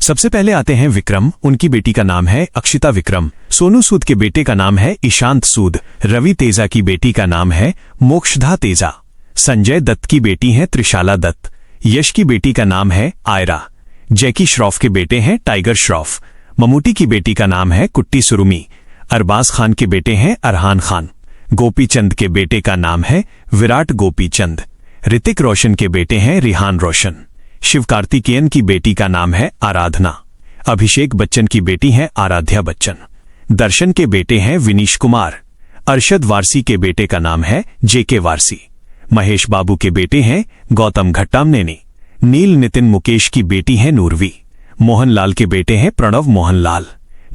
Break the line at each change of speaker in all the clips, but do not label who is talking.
सबसे पहले आते हैं विक्रम। उनकी बेटी का नाम है अक्षिता विक्रम। सोनू सूद के बेटे का नाम है ईशांत सूद। रवि तेजा की बेटी का नाम है मोक्षधा तेजा। संजय दत्त की बेटी है त्रिशाला दत्त। यश की बेटी का नाम है आयरा। जैकी श्रॉफ के बेटे हैं टाइगर श्रॉफ। ममूटी की बेटी का नाम है कुट्टी सुरुमी। अरबाज खान के बेटे हैं अरहान खान। गोपी चंद के बेटे का नाम है विराट गोपी चंद। ऋतिक रोशन के बेटे हैं रिहान रोशन। शिव कार्तिकेयन की बेटी का नाम है आराधना। अभिषेक बच्चन की बेटी है आराध्या बच्चन। दर्शन के बेटे हैं विनीश कुमार। अरशद वारसी के बेटे का नाम है जेके वारसी। महेश बाबू के बेटे हैं गौतम घट्टामनेनी। नील नितिन मुकेश की बेटी है नूरवी। मोहनलाल के बेटे हैं प्रणव मोहनलाल।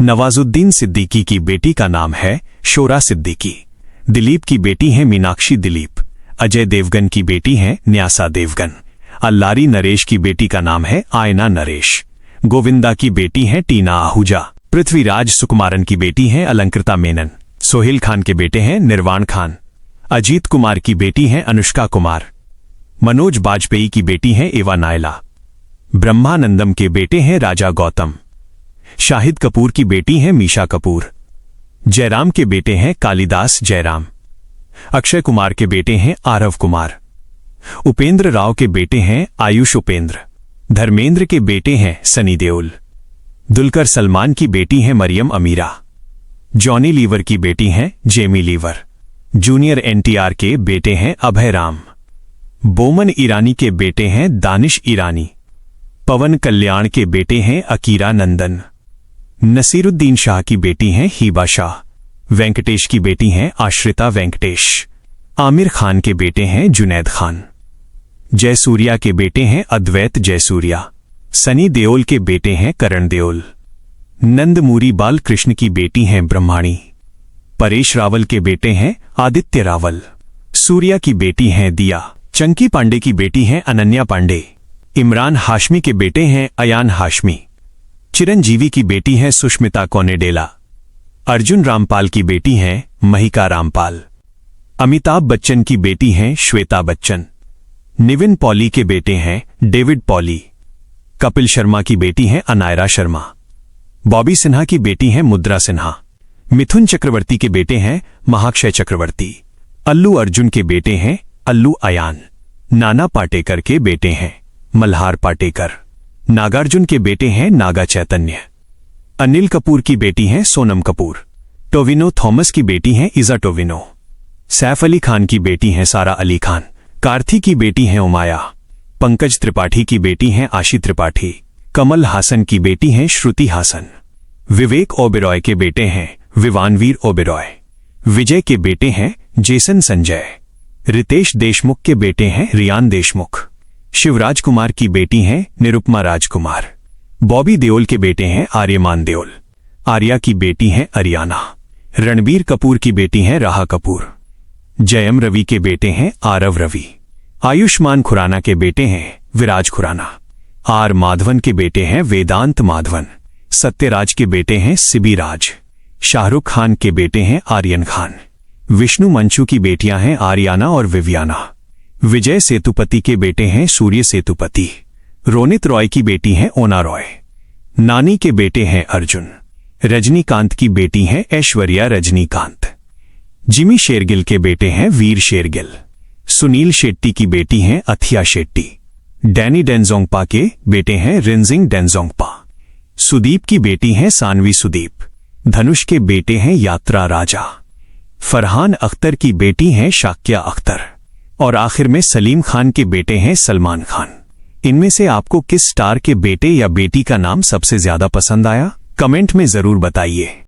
नवाजुद्दीन सिद्दीकी की बेटी का नाम है शोरा सिद्दीकी। दिलीप की बेटी है मीनाक्षी दिलीप। अजय देवगन की बेटी है न्यासा देवगन। अल्लारी नरेश की बेटी का नाम है आयना नरेश। गोविंदा की बेटी है टीना आहूजा। पृथ्वीराज सुकुमारन की बेटी है अलंकृता मेनन। सोहेल खान के बेटे हैं निर्वाण खान। अजीत कुमार की बेटी है अनुष्का कुमार। मनोज बाजपेयी की बेटी है एवा नायला। ब्रह्मानंदम के बेटे हैं राजा गौतम। शाहिद कपूर की बेटी है मीशा कपूर। जयराम के बेटे हैं कालिदास जयराम। अक्षय कुमार के बेटे हैं आरव कुमार। उपेंद्र राव के बेटे हैं आयुष उपेंद्र। धर्मेंद्र के बेटे हैं सनी देओल। दुलकर सलमान की बेटी हैं मरियम अमीरा। जॉनी लीवर की बेटी हैं जेमी लीवर। जूनियर एनटीआर के बेटे हैं अभय राम। बोमन ईरानी के बेटे हैं दानिश ईरानी। पवन कल्याण के बेटे हैं अकीरा नंदन। नसीरुद्दीन शाह की बेटी हैं हीबा शाह। वेंकटेश की बेटी हैं आश्रिता वेंकटेश। आमिर खान के बेटे हैं जुनैद खान। जयसूर्या के बेटे हैं अद्वैत जयसूर्या। सनी देओल के बेटे हैं करण देओल। नंदमूरी बालकृष्ण की बेटी हैं ब्रह्माणी। परेश रावल के बेटे हैं आदित्य रावल। सूर्या की बेटी हैं दिया। चंकी पांडे की बेटी हैं अनन्या पांडे। इमरान हाशमी के बेटे हैं अयान हाशमी। चिरंजीवी की बेटी हैं सुष्मिता कोनेडेला। अर्जुन रामपाल की बेटी हैं महिका रामपाल। अमिताभ बच्चन की बेटी हैं श्वेता बच्चन। निविन पॉली के बेटे हैं डेविड पॉली। कपिल शर्मा की बेटी हैं अनायरा शर्मा। बॉबी सिन्हा की बेटी हैं मुद्रा सिन्हा। मिथुन चक्रवर्ती के बेटे हैं महाक्षय चक्रवर्ती। अल्लू अर्जुन के बेटे हैं अल्लू अयान। नाना पाटेकर के बेटे हैं मल्हार पाटेकर। नागार्जुन के बेटे हैं नागा चैतन्य। अनिल कपूर की बेटी हैं सोनम कपूर। टोविनो थॉमस की बेटी हैं इजा टोविनो। सैफ अली खान की बेटी हैं सारा अली खान। कार्थी की बेटी हैं उमाया। पंकज त्रिपाठी की बेटी हैं आशी त्रिपाठी। कमल हासन की बेटी हैं श्रुति हासन। विवेक ओबेरॉय के बेटे हैं विवानवीर ओबेरॉय। विजय के बेटे हैं जेसन संजय। रितेश देशमुख के बेटे हैं रियान देशमुख। शिवराज कुमार की बेटी हैं निरुपमा राजकुमार। बॉबी देओल के बेटे हैं आर्यमान देओल। आर्या की बेटी हैं अरियाना। रणबीर कपूर की बेटी हैं राहा कपूर। जयम रवि के बेटे हैं आरव रवि। आयुष्मान खुराना के बेटे हैं विराज खुराना। आर माधवन के बेटे हैं वेदांत माधवन। सत्यराज के बेटे हैं सिबी राज। शाहरुख खान के बेटे हैं आर्यन खान। विष्णु मंचू की बेटियां हैं आर्याना और विवियाना। विजय सेतुपति के बेटे हैं सूर्य सेतुपति। रोनित रॉय की बेटी हैं ओना रॉय। नानी के बेटे हैं अर्जुन। रजनीकांत की बेटी हैं ऐश्वर्या रजनीकांत। जिमी शेरगिल के बेटे हैं वीर शेरगिल। सुनील शेट्टी की बेटी हैं अथिया शेट्टी। डैनी डेंजोंगपा के बेटे हैं रिंजिंग डेंजोंगपा। सुदीप की बेटी हैं सानवी सुदीप। धनुष के बेटे हैं यात्रा राजा। फरहान अख्तर की बेटी हैं शाक्या अख्तर। और आखिर में सलीम खान के बेटे हैं सलमान खान। इनमें से आपको किस स्टार के बेटे या बेटी का नाम सबसे ज्यादा पसंद आया? कमेंट में जरूर बताइए।